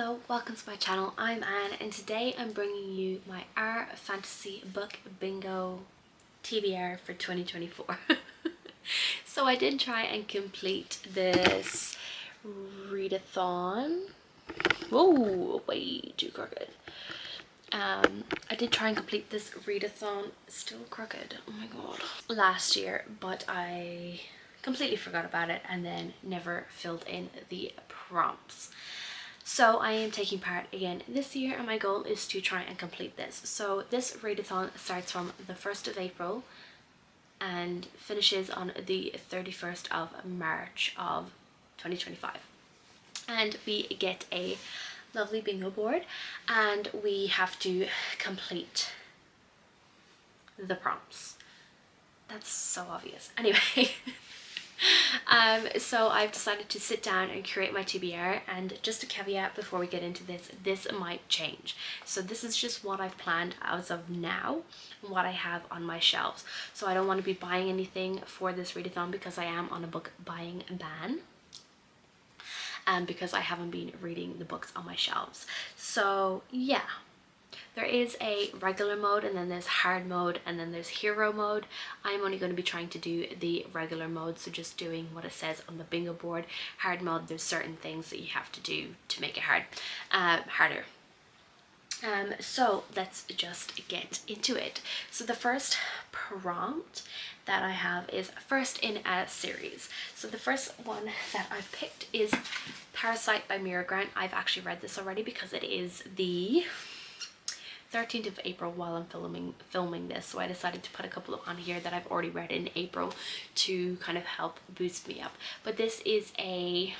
Hello, welcome to my channel. I'm Anne and today I'm bringing you my R Fantasy Book Bingo TBR for 2024. So I did try and complete this readathon. Whoa, way too crooked. I did try and complete this readathon, still crooked, oh my god, last year, but I completely forgot about it and then never filled in the prompts. So I am taking part again this year and my goal is to try and complete this. So this readathon starts from the 1st of April and finishes on the 31st of March of 2025. And we get a lovely bingo board and we have to complete the prompts. That's so obvious. Anyway. So I've decided to sit down and create my TBR, and just a caveat before we get into this might change. So this is just what I've planned as of now and what I have on my shelves. So I don't want to be buying anything for this readathon because I am on a book buying ban. Because I haven't been reading the books on my shelves. So yeah. There is a regular mode and then there's hard mode and then there's hero mode. I'm only going to be trying to do the regular mode, so just doing what it says on the bingo board. Hard mode, there's certain things that you have to do to make it harder. So let's just get into it. So the first prompt that I have is first in a series. So the first one that I've picked is Parasite by Mira Grant. I've actually read this already because it is the 13th of April while I'm filming this, so I decided to put a couple on here that I've already read in April to kind of help boost me up. But this is a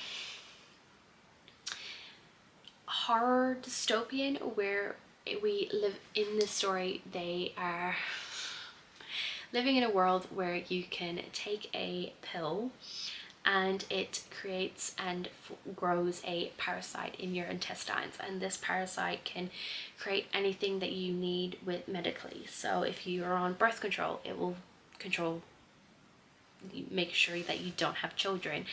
horror dystopian where we live in this story. They are living in a world where you can take a pill and it creates and grows a parasite in your intestines, and this parasite can create anything that you need with medically. So if you are on birth control, it will make sure that you don't have children.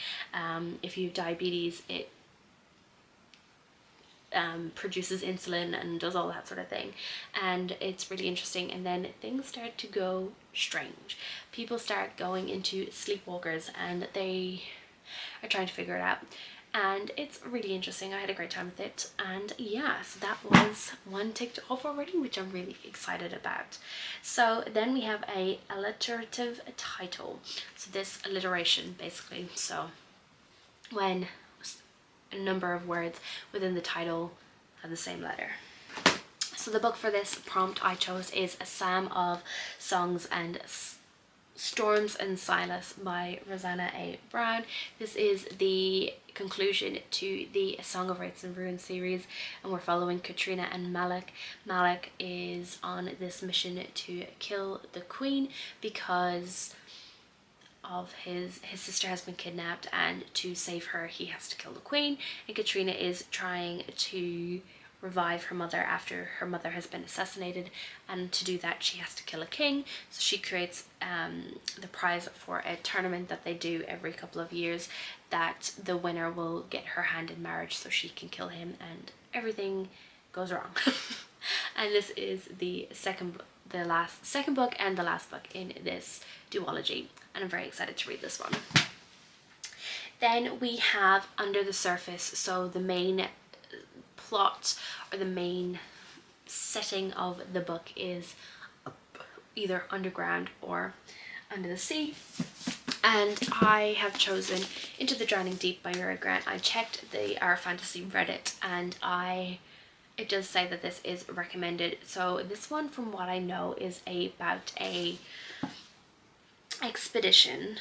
If you have diabetes, it produces insulin and does all that sort of thing, and it's really interesting. And then things start to go strange. People start going into sleepwalkers and they are trying to figure it out, and it's really interesting. I had a great time with it, and yeah, so that was one ticked off already, which I'm really excited about. So then we have a alliterative title. So this alliteration basically, so when a number of words within the title have the same letter. So the book for this prompt I chose is A Psalm of Songs and Storms and Silas by Rosanna A. Brown. This is the conclusion to the Song of Wraiths and Ruins series, and we're following Katrina and Malik. Malik is on this mission to kill the queen because of his sister has been kidnapped, and to save her he has to kill the queen. And Katrina is trying to revive her mother after her mother has been assassinated, and to do that she has to kill a king. So she creates the prize for a tournament that they do every couple of years, that the winner will get her hand in marriage so she can kill him, and everything goes wrong. And this is the second book and the last book in this duology, and I'm very excited to read this one. Then we have Under the Surface. So the main plot or the main setting of the book is either underground or under the sea, and I have chosen Into the Drowning Deep by Mira Grant. I checked the R Fantasy Reddit and it does say that this is recommended. So this one, from what I know, is about a expedition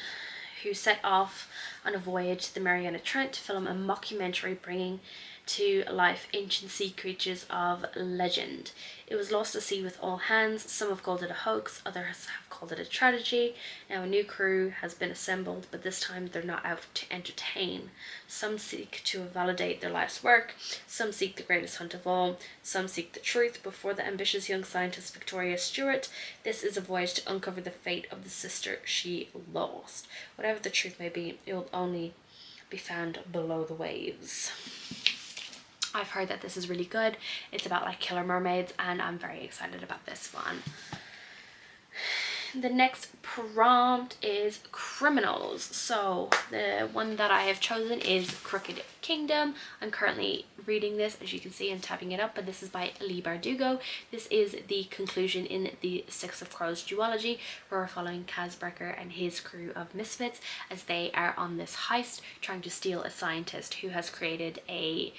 who set off on a voyage to the Mariana Trench to film a mockumentary bringing to life ancient sea creatures of legend. It was lost at sea with all hands. Some have called it a hoax, others have called it a tragedy. Now a new crew has been assembled, but this time they're not out to entertain. Some seek to validate their life's work, some seek the greatest hunt of all, some seek the truth before the ambitious young scientist Victoria Stewart. This is a voyage to uncover the fate of the sister she lost. Whatever the truth may be, it will only be found below the waves. I've heard that this is really good. It's about like killer mermaids, and I'm very excited about this one. The next prompt is criminals. So the one that I have chosen is Crooked Kingdom. I'm currently reading this, as you can see I'm tapping it up, but this is by Lee Bardugo. This is the conclusion in the Six of Crows duology, where we're following Kaz Brekker and his crew of misfits as they are on this heist trying to steal a scientist who has created a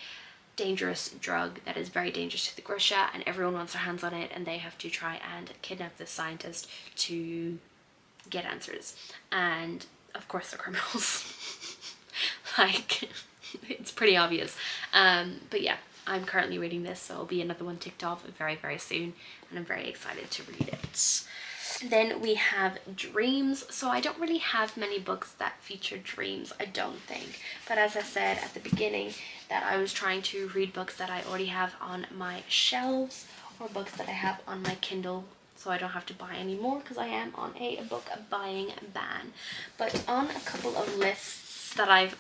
dangerous drug that is very dangerous to the Grisha, and everyone wants their hands on it, and they have to try and kidnap this scientist to get answers. And of course they're criminals. Like, it's pretty obvious. But yeah, I'm currently reading this, so it'll be another one ticked off very, very soon, and I'm very excited to read it. Then we have dreams. So I don't really have many books that feature dreams, I don't think. But as I said at the beginning, that I was trying to read books that I already have on my shelves, or books that I have on my Kindle, so I don't have to buy any more, because I am on a book buying ban. But on a couple of lists that I've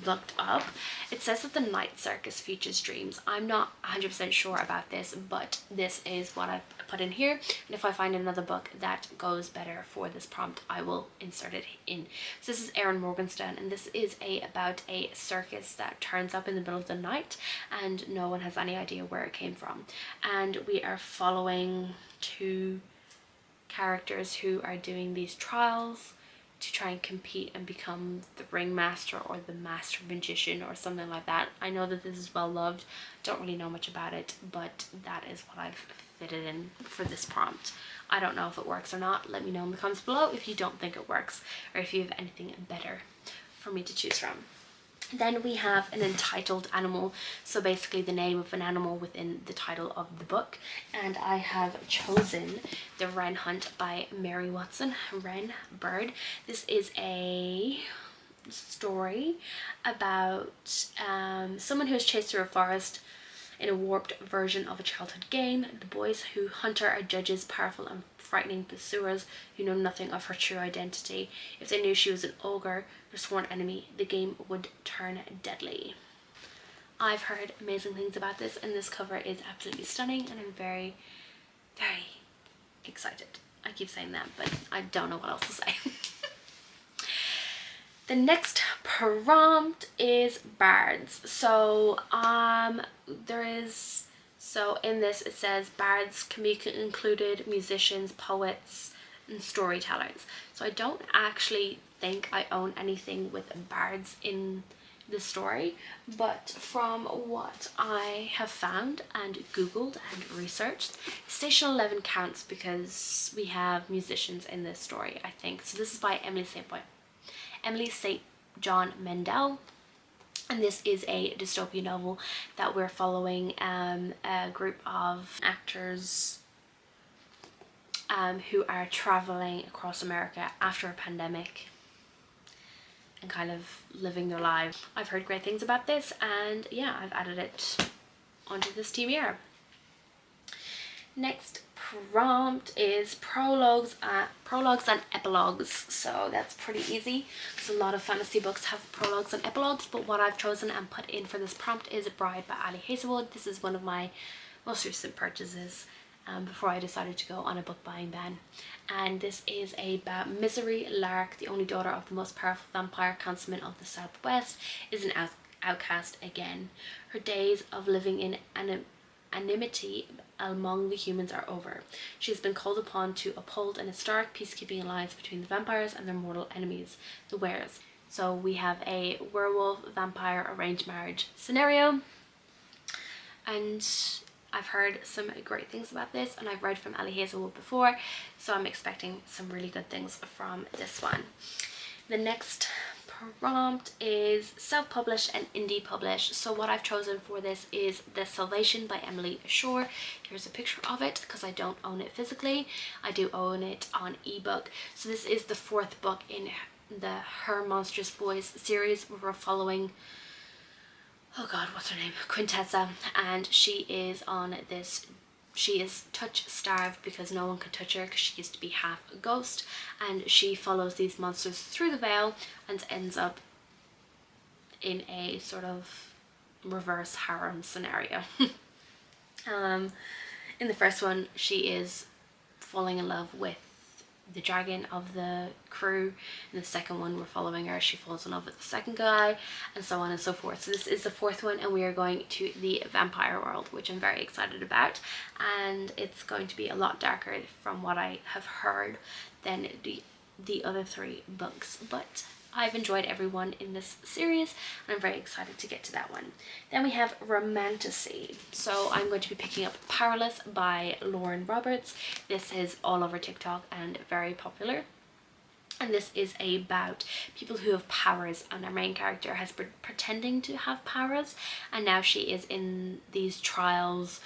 looked up, it says that the Night Circus features dreams. I'm not 100% sure about this, but this is what I've put in here, and if I find another book that goes better for this prompt, I will insert it in. So this is Erin Morgenstern, and this is about a circus that turns up in the middle of the night and no one has any idea where it came from, and we are following two characters who are doing these trials to try and compete and become the ringmaster or the master magician or something like that. I know that this is well loved, don't really know much about it, but that is what I've fitted in for this prompt. I don't know if it works or not. Let me know in the comments below if you don't think it works, or if you have anything better for me to choose from. Then we have an entitled animal, so basically the name of an animal within the title of the book, and I have chosen The Wren Hunt by Mary Watson. Wren, bird. This is a story about someone who is chased through a forest in a warped version of a childhood game. The boys who hunt her are judges, powerful and frightening pursuers who know nothing of her true identity. If they knew she was an ogre, their sworn enemy, the game would turn deadly. I've heard amazing things about this, and this cover is absolutely stunning, and I'm very, very excited. I keep saying that, but I don't know what else to say. The next prompt is bards. So in this it says bards can be included musicians, poets, and storytellers. So I don't actually think I own anything with bards in the story, but from what I have found and googled and researched, Station 11 counts because we have musicians in this story, I think. So this is by Emily St. John Mendel, and this is a dystopia novel that we're following a group of actors who are traveling across America after a pandemic and kind of living their lives. I've heard great things about this, and yeah, I've added it onto this TBR. Next prompt is prologues and epilogues. So that's pretty easy because a lot of fantasy books have prologues and epilogues, but what I've chosen and put in for this prompt is Bride by Ali Hazelwood. This is one of my most recent purchases before I decided to go on a book buying ban, and this is about Misery Lark, the only daughter of the most powerful vampire councilman of the Southwest, is an outcast again. Her days of living in anonymity among the humans are over. She has been called upon to uphold an historic peacekeeping alliance between the vampires and their mortal enemies, the Wares. So we have a werewolf vampire arranged marriage scenario, and I've heard some great things about this, and I've read from Ali Hazelwood before, so I'm expecting some really good things from this one. The next prompt is self-published and indie published. So what I've chosen for this is The Salvation by Emily Shore. Here's a picture of it because I don't own it physically. I do own it on ebook. So this is the fourth book in the Her Monstrous Boys series, where we're following, oh god, what's her name? Quintessa, and she is touch starved because no one can touch her because she used to be half a ghost, and she follows these monsters through the veil and ends up in a sort of reverse harem scenario. In the first one, she is falling in love with the dragon of the crew. In the second one, we're following her, she falls in love with the second guy, and so on and so forth. So this is the fourth one, and we are going to the vampire world, which I'm very excited about, and it's going to be a lot darker from what I have heard than the other three books, but I've enjoyed everyone in this series and I'm very excited to get to that one. Then we have Romantasy. So I'm going to be picking up Powerless by Lauren Roberts. This is all over TikTok and very popular. And this is about people who have powers, and our main character has been pretending to have powers, and now she is in these trials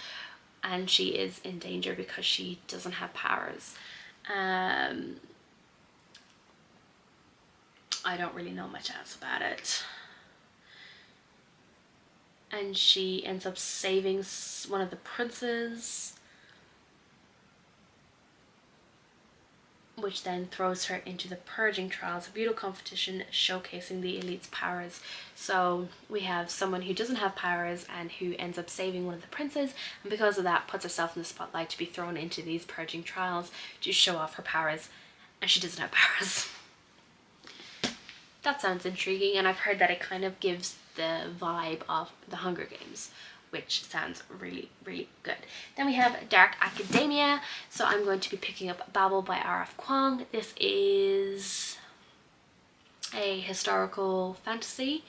and she is in danger because she doesn't have powers. I don't really know much else about it. And she ends up saving one of the princes, which then throws her into the purging trials, a brutal competition showcasing the elite's powers. So we have someone who doesn't have powers and who ends up saving one of the princes, and because of that puts herself in the spotlight to be thrown into these purging trials to show off her powers, and she doesn't have powers. That sounds intriguing, and I've heard that it kind of gives the vibe of the Hunger Games, which sounds really, really good. Then we have Dark Academia. So I'm going to be picking up Babel by R.F. Kuang. This is a historical fantasy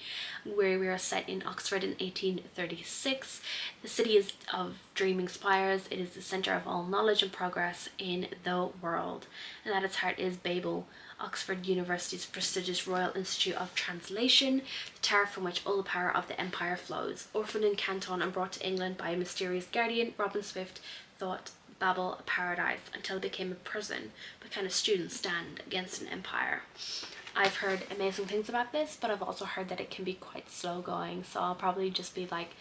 where we are set in Oxford in 1836. The city is of dreaming spires. It is the centre of all knowledge and progress in the world. And at its heart is Babel, Oxford University's prestigious Royal Institute of Translation, the tower from which all the power of the empire flows. Orphaned in Canton and brought to England by a mysterious guardian, Robin Swift thought Babel a paradise until it became a prison. But can a student stand against an empire? I've heard amazing things about this, but I've also heard that it can be quite slow going, so I'll probably just be like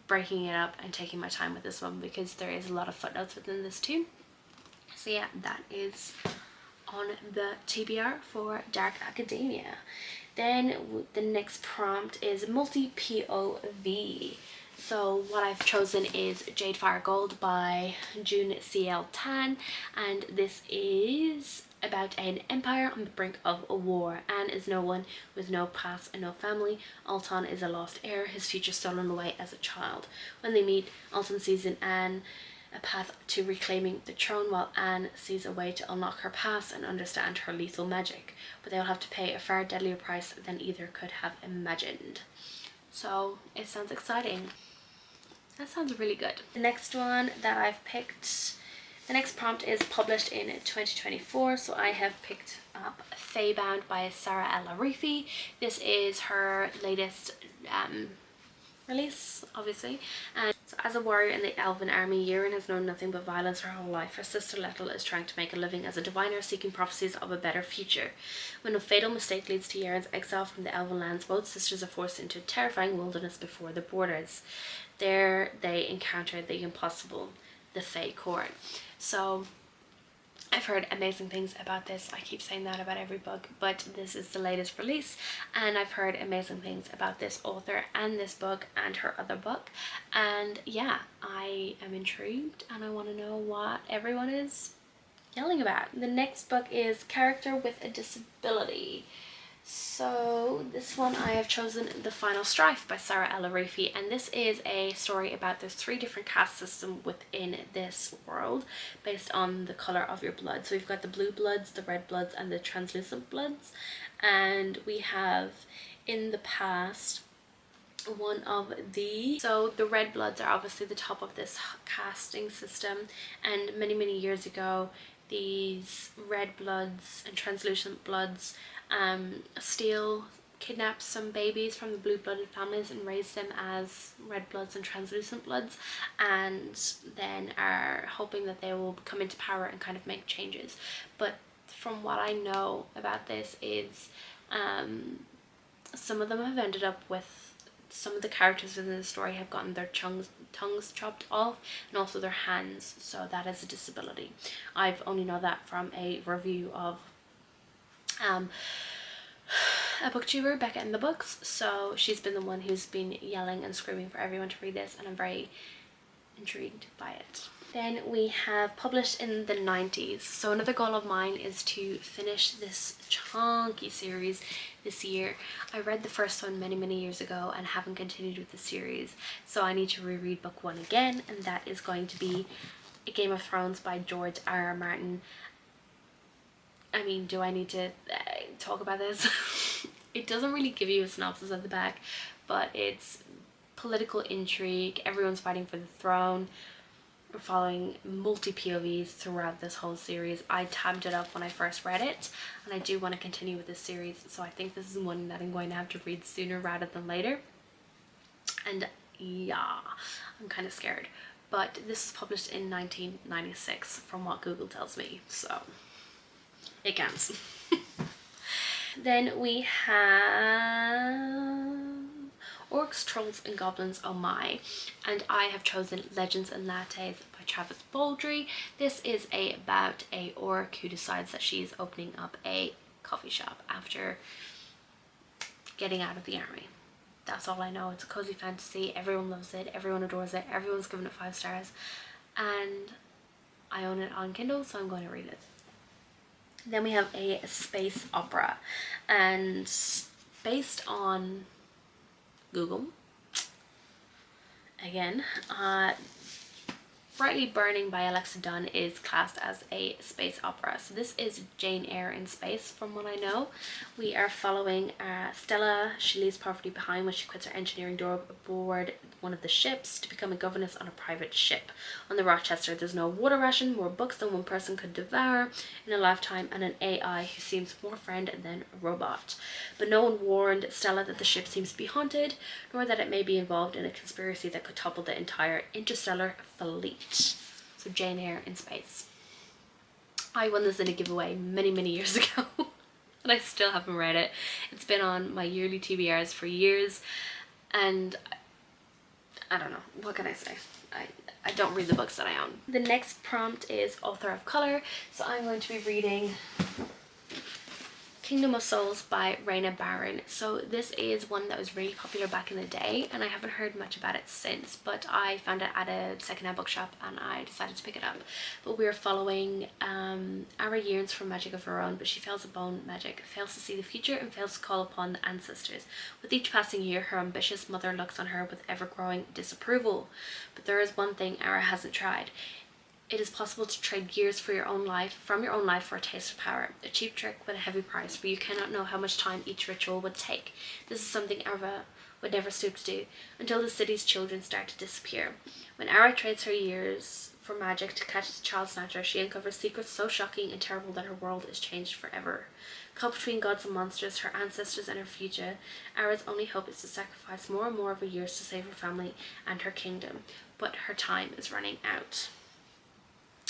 breaking it up and taking my time with this one because there is a lot of footnotes within this too. So yeah, that is on the TBR for Dark Academia. Then the next prompt is multi-POV. So what I've chosen is Jade Fire Gold by June C.L. Tan, and this is about an empire on the brink of a war. Anne is no one with no past and no family. Alton is a lost heir, his future stolen away as a child. When they meet, Alton sees in Anne a path to reclaiming the throne, while Anne sees a way to unlock her past and understand her lethal magic. But they'll have to pay a far deadlier price than either could have imagined. So it sounds exciting. That sounds really good. The next one that I've picked, the next prompt is published in 2024, so I have picked up Feybound by Sarah El Arifi. This is her latest release, obviously. And so as a warrior in the elven army, Yeren has known nothing but violence her whole life. Her sister Lettel is trying to make a living as a diviner, seeking prophecies of a better future. When a fatal mistake leads to Yeren's exile from the elven lands, both sisters are forced into a terrifying wilderness before the borders. There they encounter the impossible, the Fey Court. So I've heard amazing things about this. I keep saying that about every book, but this is the latest release, and I've heard amazing things about this author and this book and her other book, and yeah, I am intrigued and I want to know what everyone is yelling about. The next book is Character with a Disability. So this one I have chosen The Final Strife by Sarah El Arifi, and this is a story about there's 3 different caste systems within this world based on the color of your blood. So we've got the blue bloods, the red bloods, and the translucent bloods, and we have in the past one of these. So the red bloods are obviously the top of this casting system, and many years ago these red bloods and translucent bloods steal, kidnap some babies from the blue-blooded families and raise them as red bloods and translucent bloods, and then are hoping that they will come into power and kind of make changes. But from what I know about this is some of them have ended up with, some of the characters within the story have gotten their tongues chopped off and also their hands, so that is a disability. I've only know that from a review of a booktuber, Becca in the Books, so she's been the one who's been yelling and screaming for everyone to read this, and I'm very intrigued by it. Then we have published in the 90s. So another goal of mine is to finish this chunky series this year. I read the first one many years ago and haven't continued with the series, so I need to reread book 1 again, and that is going to be Game of Thrones by George R.R. Martin. I mean, do I need to talk about this? It doesn't really give you a synopsis at the back, but it's political intrigue. Everyone's fighting for the throne. We're following multi-POVs throughout this whole series. I tabbed it up when I first read it, and I do want to continue with this series, so I think this is one that I'm going to have to read sooner rather than later. And yeah, I'm kind of scared. But this was published in 1996 from what Google tells me, so it counts. Then we have Orcs, Trolls and Goblins, oh my, and I have chosen Legends and Lattes by Travis Baldry. This is about a orc who decides that she's opening up a coffee shop after getting out of the army. That's all I know. It's a cozy fantasy, everyone loves it, everyone adores it, everyone's giving it 5 stars, and I own it on Kindle, so I'm going to read it. Then we have a space opera, and based on Google, again, Brightly Burning by Alexa Dunn is classed as a space opera. So this is Jane Eyre in space, from what I know. We are following Stella. She leaves poverty behind when she quits her engineering job aboard one of the ships to become a governess on a private ship. On the Rochester, there's no water ration, more books than one person could devour in a lifetime, and an AI who seems more friend than a robot. But no one warned Stella that the ship seems to be haunted, nor that it may be involved in a conspiracy that could topple the entire interstellar fleet. So Jane Eyre in space. I won this in a giveaway many years ago and I still haven't read it. It's been on my yearly TBRs for years, and I don't know, what can I say? I don't read the books that I own. The next prompt is Author of Colour, so I'm going to be reading Kingdom of Souls by Raina Barron. So this is one that was really popular back in the day, and I haven't heard much about it since, but I found it at a secondhand bookshop and I decided to pick it up. But we're following Ara yearns for magic of her own, but she fails at bone magic, fails to see the future, and fails to call upon the ancestors. With each passing year, her ambitious mother looks on her with ever-growing disapproval. But there is one thing Ara hasn't tried. It is possible to trade years for your own life, from your own life, for a taste of power. A cheap trick with a heavy price, for you cannot know how much time each ritual would take. This is something Ara would never stoop to do, until the city's children start to disappear. When Ara trades her years for magic to catch the child snatcher, she uncovers secrets so shocking and terrible that her world is changed forever. Caught between gods and monsters, her ancestors and her future, Ara's only hope is to sacrifice more and more of her years to save her family and her kingdom. But her time is running out.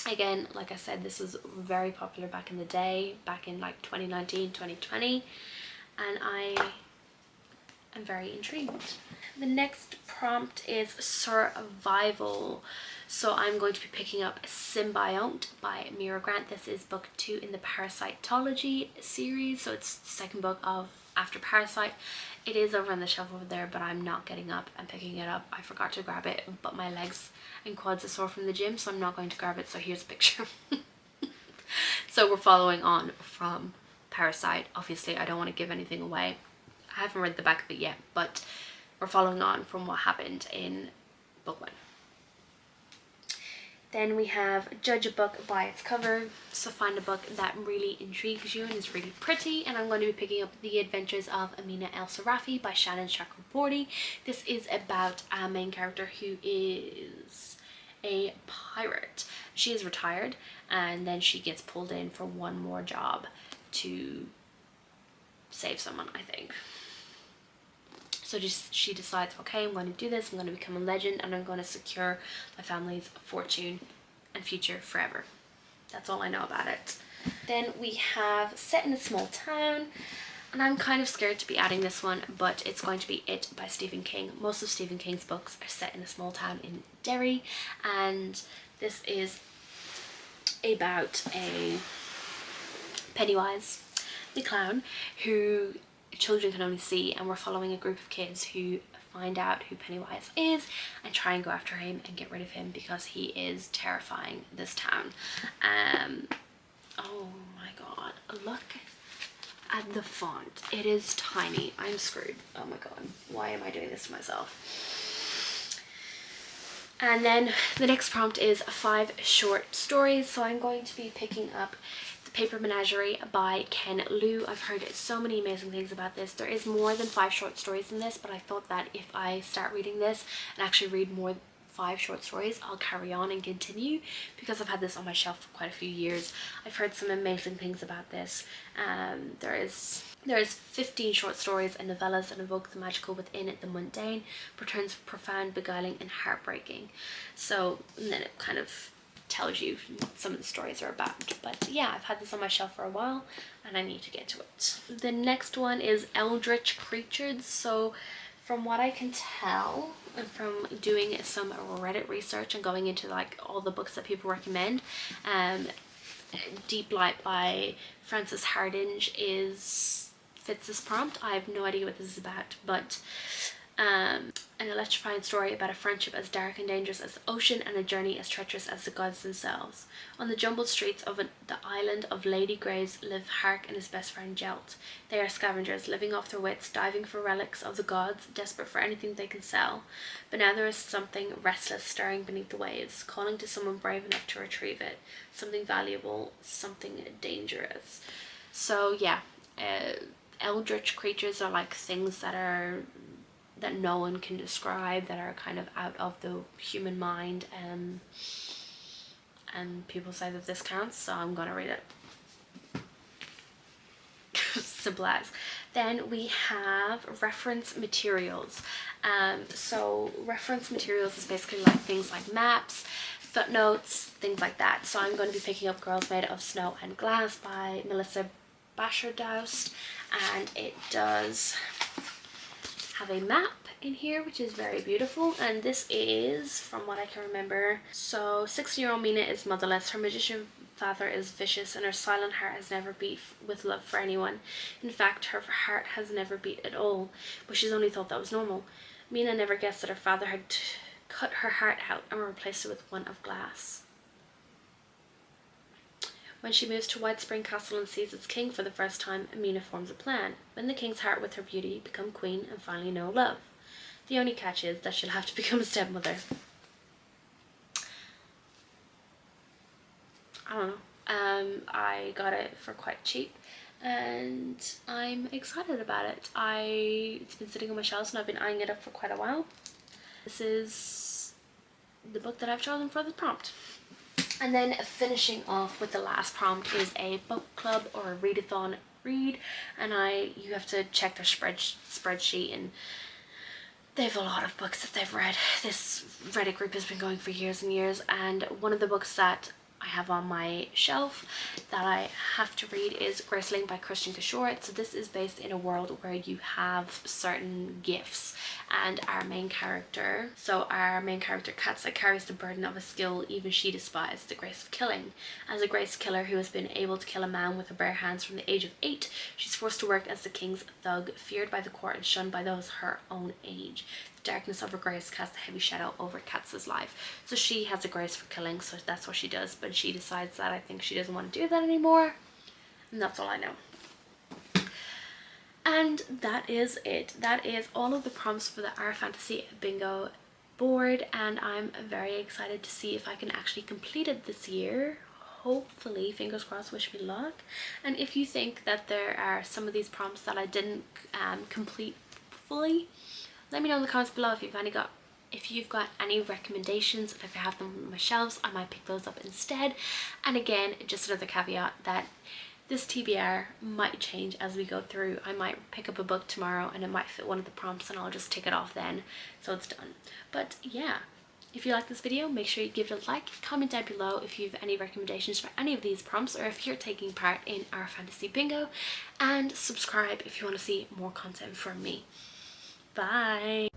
Again, like I said, this was very popular back in the day, back in like 2019, 2020, and I am very intrigued. The next prompt is survival. So I'm going to be picking up Symbiote by Mira Grant. This is book 2 in the Parasitology series, so it's the second book of after Parasite. It is over on the shelf over there, but I'm not getting up and picking it up. I forgot to grab it, but my legs and quads are sore from the gym, so I'm not going to grab it. So here's a picture. So we're following on from Parasite. Obviously, I don't want to give anything away. I haven't read the back of it yet, but we're following on from what happened in book 1. Then we have Judge a book by its cover. So find a book that really intrigues you and is really pretty. And I'm going to be picking up The Adventures of Amina El Sarafi by Shannon Chakraborty. This is about a main character who is a pirate. She is retired, and then she gets pulled in for one more job to save someone, I think. So she decides, okay, I'm going to do this, I'm going to become a legend, and I'm going to secure my family's fortune and future forever. That's all I know about it. Then we have Set in a Small Town, and I'm kind of scared to be adding this one, but it's going to be It by Stephen King. Most of Stephen King's books are set in a small town in Derry, and this is about a Pennywise the clown who children can only see, and we're following a group of kids who find out who Pennywise is and try and go after him and get rid of him because he is terrifying this town. Oh my god, look at the font. It is tiny. I'm screwed. Oh my god, why am I doing this to myself? And then the next prompt is 5 short stories. So I'm going to be picking up The Paper Menagerie by Ken Liu. I've heard so many amazing things about this. There is more than 5 short stories in this, but I thought that if I start reading this and actually read more 5 short stories, I'll carry on and continue, because I've had this on my shelf for quite a few years. I've heard some amazing things about this. There is 15 short stories and novellas that evoke the magical within the mundane, but turns profound, beguiling and heartbreaking. So, and then it kind of tells you what some of the stories are about. But yeah, I've had this on my shelf for a while and I need to get to it. The next one is Eldritch Creatures. So from what I can tell, and from doing some Reddit research and going into like all the books that people recommend, Deep Light by Frances Hardinge fits this prompt. I have no idea what this is about, but an electrifying story about a friendship as dark and dangerous as the ocean and a journey as treacherous as the gods themselves. On the jumbled streets of the island of Lady Graves live Hark and his best friend Jelt. They are scavengers, living off their wits, diving for relics of the gods, desperate for anything they can sell. But now there is something restless stirring beneath the waves, calling to someone brave enough to retrieve it. Something valuable, something dangerous. So yeah, eldritch creatures are like things that no one can describe, that are kind of out of the human mind, and people say that this counts, so I'm gonna read it. Simple as. Then we have reference materials. So reference materials is basically like things like maps, footnotes, things like that. So I'm going to be picking up Girls Made of Snow and Glass by Melissa Bashardoust, and it does have a map in here, which is very beautiful. And this is, from what I can remember, so 16-year-old Mina is motherless, her magician father is vicious, and her silent heart has never beat with love for anyone. In fact, her heart has never beat at all, but she's only thought that was normal. Mina never guessed that her father had cut her heart out and replaced it with one of glass. When she moves to White Spring Castle and sees its king for the first time, Mina forms a plan. Win the king's heart with her beauty, become queen, and finally know love. The only catch is that she'll have to become a stepmother. I don't know. I got it for quite cheap and I'm excited about it. It's been sitting on my shelves and I've been eyeing it up for quite a while. This is the book that I've chosen for the prompt. And then finishing off with the last prompt is a book club or a readathon read, and you have to check their spreadsheet, and they have a lot of books that they've read. This Reddit group has been going for years and years, and one of the books that I have on my shelf that I have to read is Graceling by Christian Cashore. So this is based in a world where you have certain gifts, and our main character Katsa carries the burden of a skill even she despised, the grace of killing. As a grace killer who has been able to kill a man with her bare hands from the age of 8, she's forced to work as the king's thug, feared by the court and shunned by those her own age. The darkness of her grace casts a heavy shadow over Katsa's life. So she has a grace for killing, so that's what she does, but she decides that I think she doesn't want to do that anymore, and that's all I know. And that is it. That is all of the prompts for the Our Fantasy Bingo board, and I'm very excited to see if I can actually complete it this year. Hopefully, fingers crossed, wish me luck. And if you think that there are some of these prompts that I didn't complete fully, let me know in the comments below. If you've got any recommendations, and if I have them on my shelves, I might pick those up instead. And again, just another caveat that this TBR might change as we go through. I might pick up a book tomorrow and it might fit one of the prompts and I'll just tick it off then, so it's done. But yeah, if you like this video, make sure you give it a like, comment down below if you have any recommendations for any of these prompts, or if you're taking part in Our Fantasy Bingo, and subscribe if you want to see more content from me. Bye!